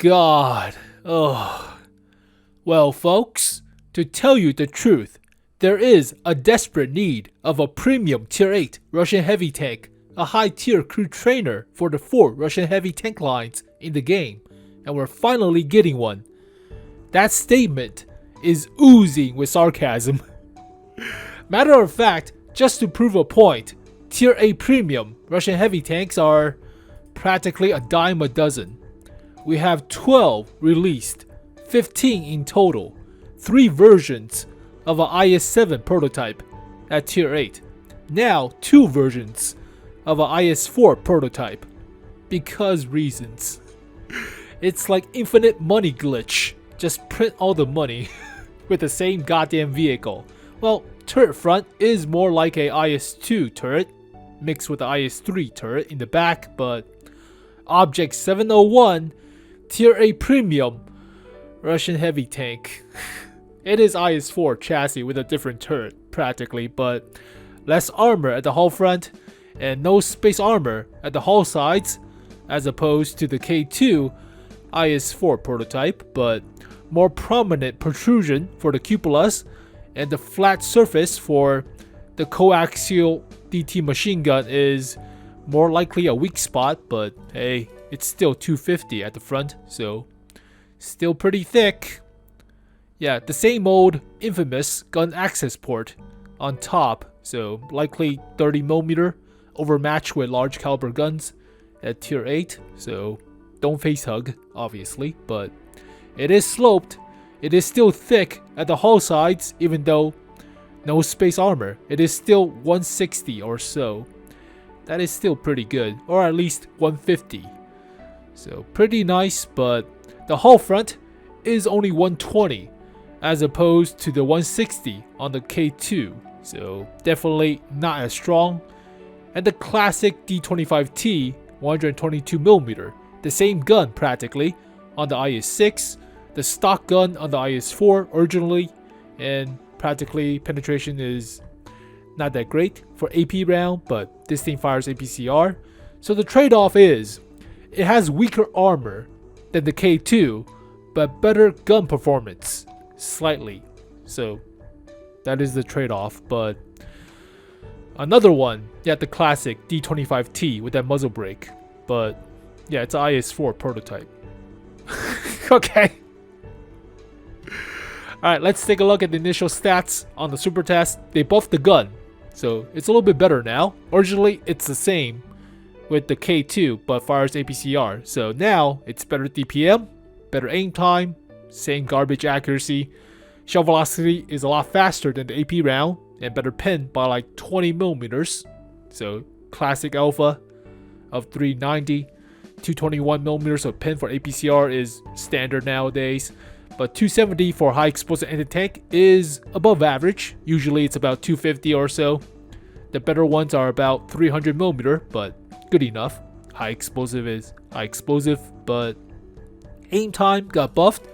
God. Oh. Well, folks, to tell you the truth, there is a desperate need of a premium Tier 8 Russian heavy tank, a high-tier crew trainer for the 4 Russian heavy tank lines in the game, and we're finally getting one. That statement is oozing with sarcasm. Matter of fact, just to prove a point, Tier 8 premium Russian heavy tanks are practically a dime a dozen. We have 12 released, 15 in total, 3 versions of an IS-7 prototype at Tier 8. Now 2 versions of an IS-4 prototype. Because reasons. It's like infinite money glitch. Just print all the money with the same goddamn vehicle. Well, turret front is more like a IS-2 turret mixed with the IS-3 turret in the back, but Object 701 Tier 8 Premium Russian heavy tank. It is IS-4 chassis with a different turret practically, but less armor at the hull front and no space armor at the hull sides as opposed to the K2 IS-4 prototype, but more prominent protrusion for the cupolas and the flat surface for the coaxial DT machine gun is more likely a weak spot, but hey, it's still 250 at the front, so still pretty thick. Yeah, the same old infamous gun access port on top, so likely 30mm overmatched with large caliber guns at Tier 8, so don't face hug, obviously, but it is sloped. It is still thick at the hull sides, even though no space armor. It is still 160 or so. That is still pretty good, or at least 150. So pretty nice, but the hull front is only 120 as opposed to the 160 on the K2. So definitely not as strong. And the classic D25T 122mm, the same gun practically on the IS-6, the stock gun on the IS-4 originally, and practically penetration is not that great for AP round, but this thing fires APCR. So the trade-off is, it has weaker armor than the K2, but better gun performance, slightly. So that is the trade-off, but another one, yeah, the classic D25T with that muzzle brake, but yeah, it's an IS-4 prototype. Okay. Alright, let's take a look at the initial stats on the Supertest. They buffed the gun, so it's a little bit better now. Originally, it's the same with the K2, but fires APCR. So now, it's better DPM, better aim time, same garbage accuracy. Shell velocity is a lot faster than the AP round, and better pin by like 20mm. So, classic alpha of 390. 221mm of pin for APCR is standard nowadays. But 270 for high explosive anti-tank is above average. Usually it's about 250 or so. The better ones are about 300mm, but good enough. High explosive is high explosive, but aim time got buffed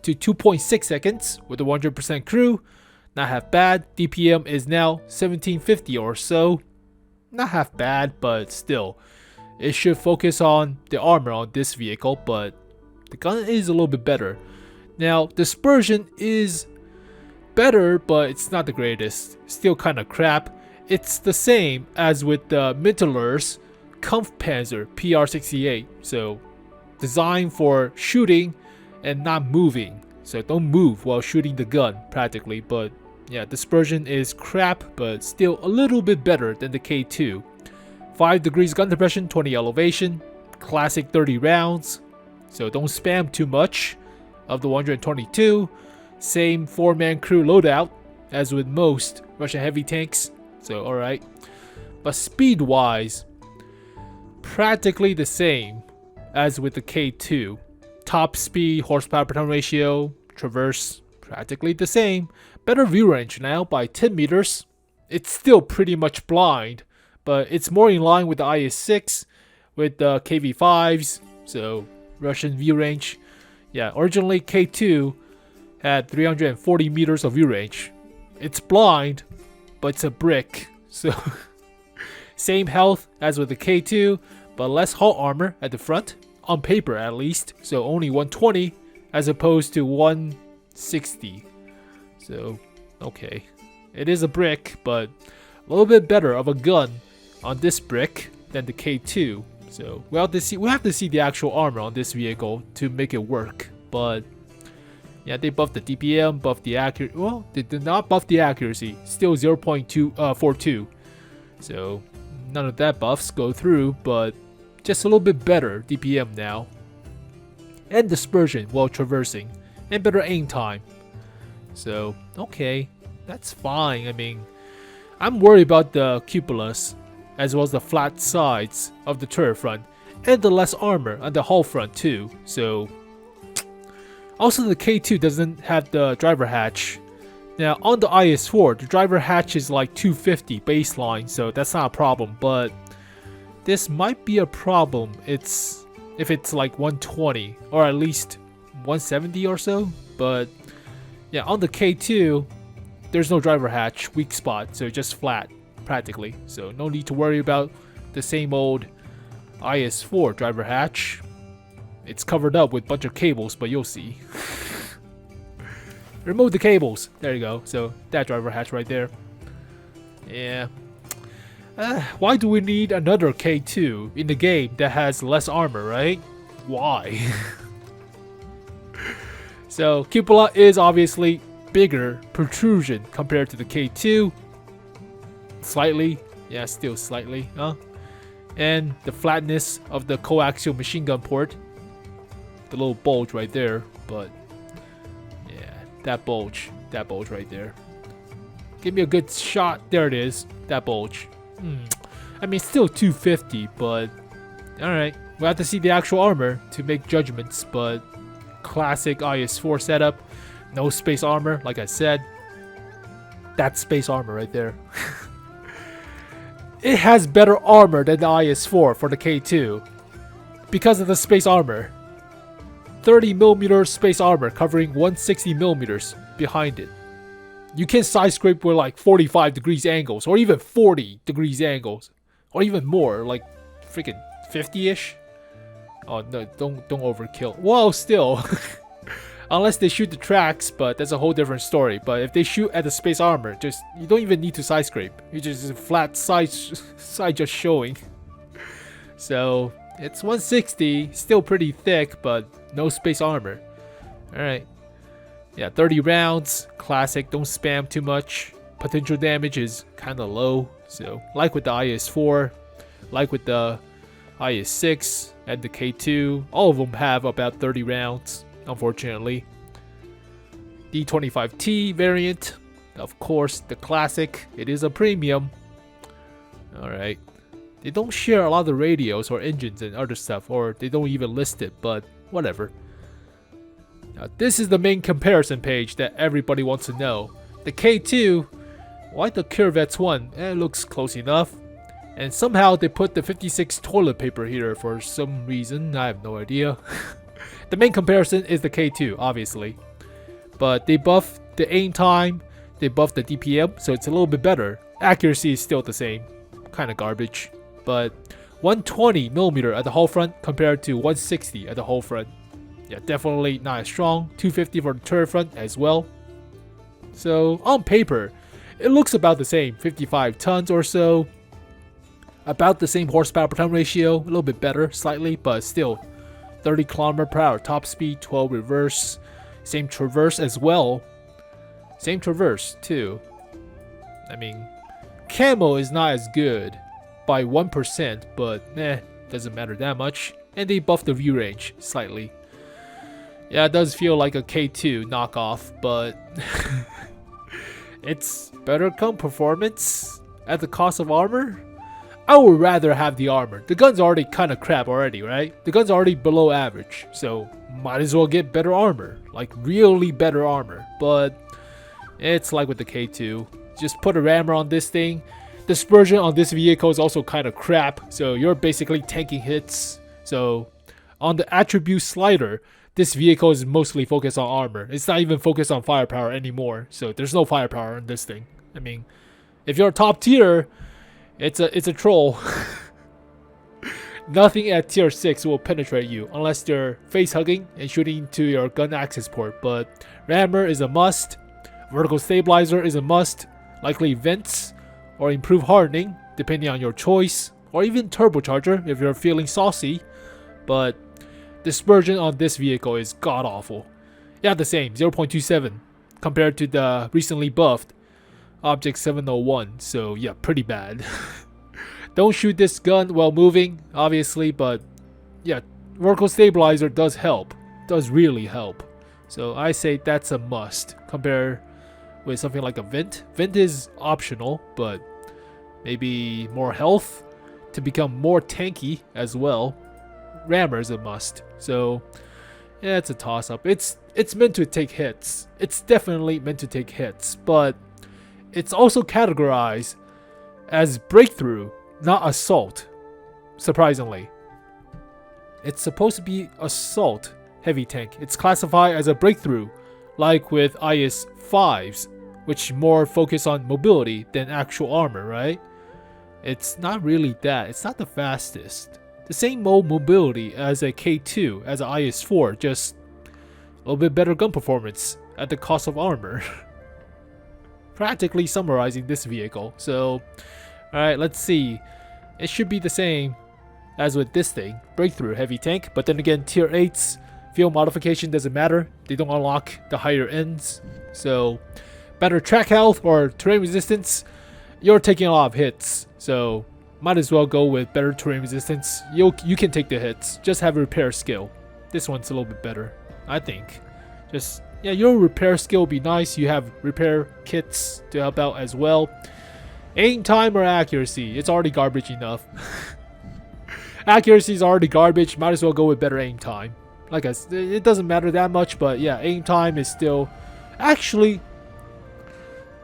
to 2.6 seconds with a 100% crew. Not half bad. DPM is now 1750 or so. Not half bad, but still. It should focus on the armor on this vehicle, but the gun is a little bit better. Now, dispersion is better, but it's not the greatest. Still kind of crap. It's the same as with the Mitteler's Kampfpanzer PR68. So, designed for shooting and not moving. So, don't move while shooting the gun, practically. But, yeah, dispersion is crap, but still a little bit better than the K2. 5 degrees gun depression, 20 elevation. Classic 30 rounds. So, don't spam too much. Of the 122, same 4-man crew loadout as with most Russian heavy tanks, so alright. But speed wise, practically the same as with the K2. Top speed, horsepower per ton ratio, traverse, practically the same. Better view range now by 10 meters. It's still pretty much blind, but it's more in line with the IS-6 with the KV-5s, so Russian view range. Yeah, originally K2 had 340 meters of view range. It's blind, but it's a brick. So, same health as with the K2, but less hull armor at the front. on paper at least. So only 120 as opposed to 160. So, okay. It is a brick, but a little bit better of a gun on this brick than the K2. So we have to see the actual armor on this vehicle to make it work. But yeah, they buffed the DPM, buffed the accuracy. Well, they did not buff the accuracy. Still 0.42. So none of that buffs go through, but just a little bit better DPM now. And dispersion while traversing, and better aim time. So okay, that's fine. I mean, I'm worried about the cupolas, as well as the flat sides of the turret front, and the less armor on the hull front too. So, also the K2 doesn't have the driver hatch. Now on the IS-4, the driver hatch is like 250 baseline, so that's not a problem. But this might be a problem. If it's like 120 or at least 170 or so. But yeah, on the K2, there's no driver hatch, weak spot, so just flat practically. So no need to worry about the same old IS-4 driver hatch. It's covered up with a bunch of cables, but you'll see. Remove the cables. There you go. So that driver hatch right there. Yeah. Why do we need another K2 in the game that has less armor, right? Why? So cupola is obviously bigger protrusion compared to the K2. Slightly. Yeah, still slightly. And the flatness of the coaxial machine gun port. The little bulge right there. But yeah, that bulge right there. Give me a good shot. There it is. That bulge. I mean, still 250, but alright. We'll have to see the actual armor to make judgments, but classic IS-4 setup. No space armor, like I said. That's space armor right there. It has better armor than the IS-4 for the K2 because of the space armor. 30mm space armor covering 160mm behind it. You can side scrape with like 45 degrees angles, or even 40 degrees angles, or even more, like freaking 50-ish. Oh no, don't overkill. Well, still, unless they shoot the tracks, but that's a whole different story. But if they shoot at the space armor, you don't even need to side scrape. You just flat side just showing. So it's 160, still pretty thick, but no space armor. All right. Yeah, 30 rounds, classic, don't spam too much. Potential damage is kind of low, so like with the IS-4, like with the IS-6 and the K2, all of them have about 30 rounds, unfortunately. D25T variant, of course, the classic, it is a premium. Alright, they don't share a lot of radios or engines and other stuff, or they don't even list it, but whatever. Now, this is the main comparison page that everybody wants to know. The K2, why the Curvettes one? It looks close enough. And somehow they put the 56 toilet paper here for some reason. I have no idea. The main comparison is the K2, obviously. But they buffed the aim time, they buffed the DPM, so it's a little bit better. Accuracy is still the same. Kind of garbage. But 120mm at the hull front compared to 160 at the hull front. Yeah, definitely not as strong. 250 for the turret front as well. So, on paper, it looks about the same. 55 tons or so. About the same horsepower per ton ratio. A little bit better, slightly, but still. 30 km/h top speed, 12 reverse. Same traverse as well. Same traverse, too. I mean, camo is not as good by 1%, but doesn't matter that much. And they buffed the view range slightly. Yeah, it does feel like a K2 knockoff, but it's better gun performance at the cost of armor. I would rather have the armor. The gun's already kind of crap already, right? The gun's already below average, so might as well get better armor, like really better armor. But it's like with the K2, just put a rammer on this thing. Dispersion on this vehicle is also kind of crap, so you're basically tanking hits. So on the attribute slider, this vehicle is mostly focused on armor. It's not even focused on firepower anymore. So there's no firepower in this thing. I mean, if you're top tier, it's a troll. Nothing at tier 6 will penetrate you unless they're face hugging and shooting to your gun access port, but rammer is a must, vertical stabilizer is a must, likely vents or improved hardening depending on your choice, or even turbocharger if you're feeling saucy, but dispersion on this vehicle is god awful. Yeah, the same, 0.27 compared to the recently buffed Object 701, so yeah, pretty bad. Don't shoot this gun while moving, obviously, but yeah, vertical stabilizer does help, does really help. So I say that's a must compared with something like a vent. Vent is optional, but maybe more health to become more tanky as well. Rammer is a must. So yeah, it's a toss-up. It's meant to take hits. It's definitely meant to take hits, but it's also categorized as breakthrough, not assault. Surprisingly, it's supposed to be assault heavy tank. It's classified as a breakthrough, like with IS-5s, which more focus on mobility than actual armor, right? It's not really that. It's not the fastest. The same mobility as a K2, as an IS-4, just a little bit better gun performance at the cost of armor. Practically summarizing this vehicle. So, alright, let's see. It should be the same as with this thing. Breakthrough heavy tank, but then again, tier 8s, field modification doesn't matter. They don't unlock the higher ends. So, better track health or terrain resistance, you're taking a lot of hits, so might as well go with better terrain resistance. You can take the hits, just have repair skill. This one's a little bit better, I think. Just, yeah, your repair skill will be nice. You have repair kits to help out as well. Aim time or accuracy, it's already garbage enough. Accuracy is already garbage, might as well go with better aim time. Like I said, it doesn't matter that much, but yeah, aim time is still actually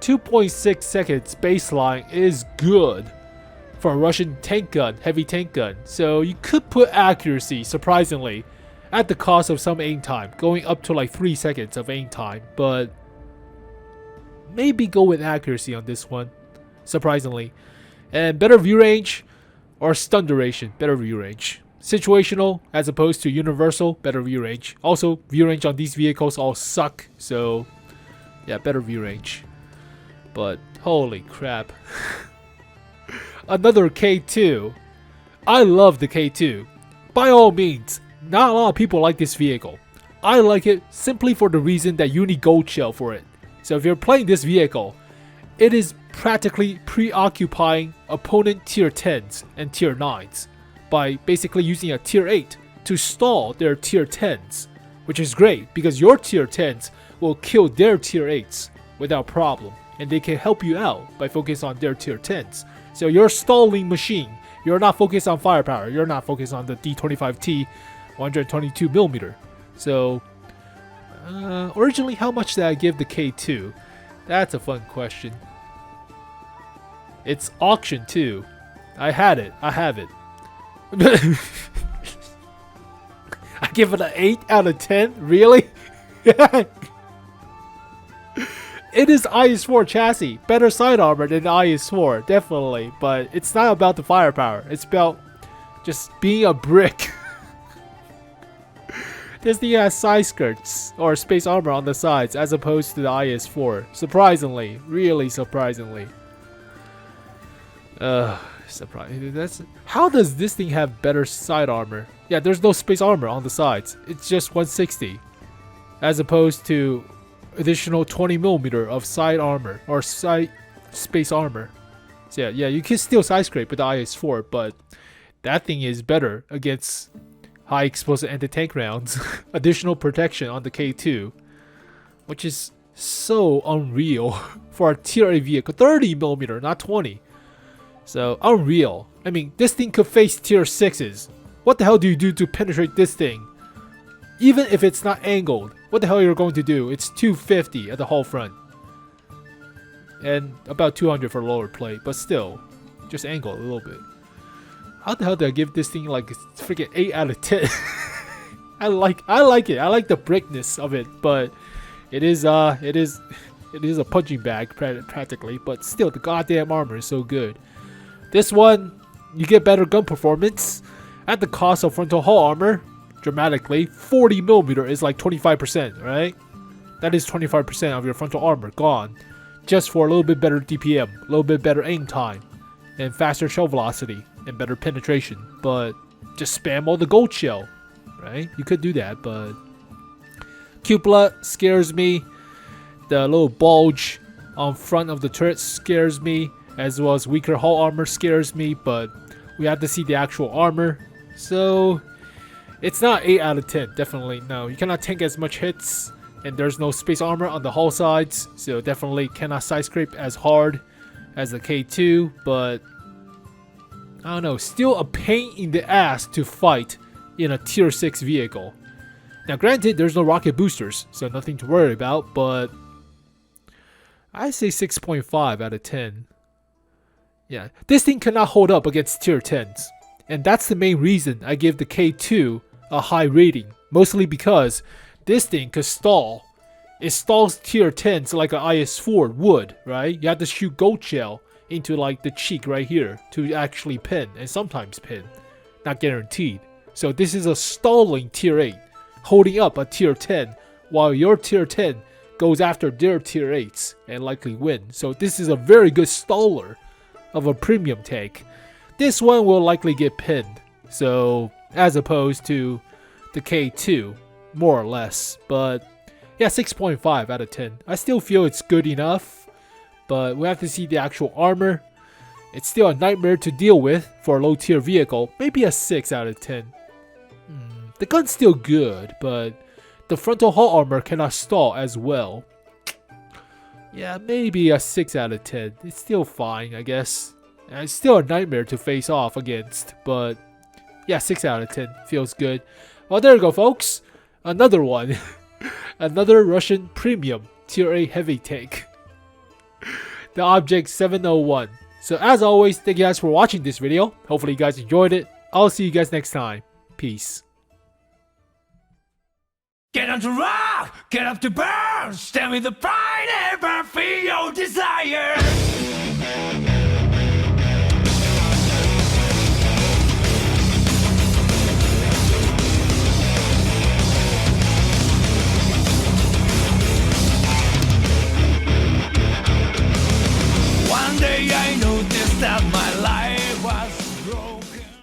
2.6 seconds baseline is good for a Russian tank gun, heavy tank gun. So you could put accuracy, surprisingly, at the cost of some aim time, going up to like 3 seconds of aim time. But maybe go with accuracy on this one, surprisingly. And better view range or stun duration, better view range. Situational as opposed to universal, better view range. Also, view range on these vehicles all suck, so yeah, better view range. But holy crap. Another K2. I love the K2. By all means, not a lot of people like this vehicle. I like it simply for the reason that you need gold shell for it. So if you're playing this vehicle, it is practically preoccupying opponent tier 10s and tier 9s by basically using a tier 8 to stall their tier 10s, which is great because your tier 10s will kill their tier 8s without problem, and they can help you out by focusing on their tier 10s. So you're stalling machine. You're not focused on firepower. You're not focused on the D25T 122mm. So originally, how much did I give the K2? That's a fun question. It's auction too. I had it. I have it. I give it an 8 out of 10? Really? It is IS-4 chassis. Better side armor than IS-4, definitely. But it's not about the firepower. It's about just being a brick. This thing has side skirts or space armor on the sides as opposed to the IS-4. Surprisingly. Really surprisingly. How does this thing have better side armor? Yeah, there's no space armor on the sides. It's just 160. As opposed to additional 20mm of side armor or side space armor. So yeah, you can still side scrape with the IS-4, but that thing is better against high explosive anti-tank rounds. Additional protection on the K2, which is so unreal for a tier 8 vehicle. 30mm, not 20. So unreal. I mean, this thing could face tier 6s. What the hell do you do to penetrate this thing? Even if it's not angled, what the hell you're going to do? It's 250 at the hull front. And about 200 for lower plate, but still, just angle a little bit. How the hell did I give this thing like a freaking 8 out of 10? I like it. I like the brickness of it, but it is a punching bag practically, but still the goddamn armor is so good. This one, you get better gun performance. at the cost of frontal hull armor, dramatically, 40mm is like 25%, right? That is 25% of your frontal armor gone, just for a little bit better DPM, a little bit better aim time, and faster shell velocity, and better penetration. But just spam all the gold shell, right? You could do that, but cupola scares me. The little bulge on front of the turret scares me, as well as weaker hull armor scares me, but we have to see the actual armor. So it's not 8 out of 10, definitely no. You cannot tank as much hits, and there's no space armor on the hull sides, so definitely cannot side scrape as hard as the K2, but I don't know, still a pain in the ass to fight in a tier 6 vehicle. Now granted, there's no rocket boosters, so nothing to worry about, but I say 6.5 out of 10. Yeah, this thing cannot hold up against tier 10s. And that's the main reason I give the K2 a high rating. Mostly because this thing could stall. It stalls tier 10s like an IS-4 would, right? You have to shoot gold shell into like the cheek right here to actually pin, and sometimes pin. Not guaranteed. So this is a stalling tier 8, holding up a tier 10, while your tier 10 goes after their tier 8s and likely win. So this is a very good staller of a premium tank. This one will likely get pinned, so as opposed to the K2, more or less. But yeah, 6.5 out of 10. I still feel it's good enough, but we have to see the actual armor. It's still a nightmare to deal with for a low tier vehicle. Maybe a 6 out of 10. The gun's still good, but the frontal hull armor cannot stall as well. Yeah, maybe a 6 out of 10. It's still fine, I guess. It's still a nightmare to face off against, but yeah, 6 out of 10 feels good. Well, there you go, folks. Another one. Another Russian premium tier 8 heavy tank. The Object 701. So as always, thank you guys for watching this video. Hopefully you guys enjoyed it. I'll see you guys next time. Peace. Get on to rock, get up to burn, stand with the pride, ever feel your desire.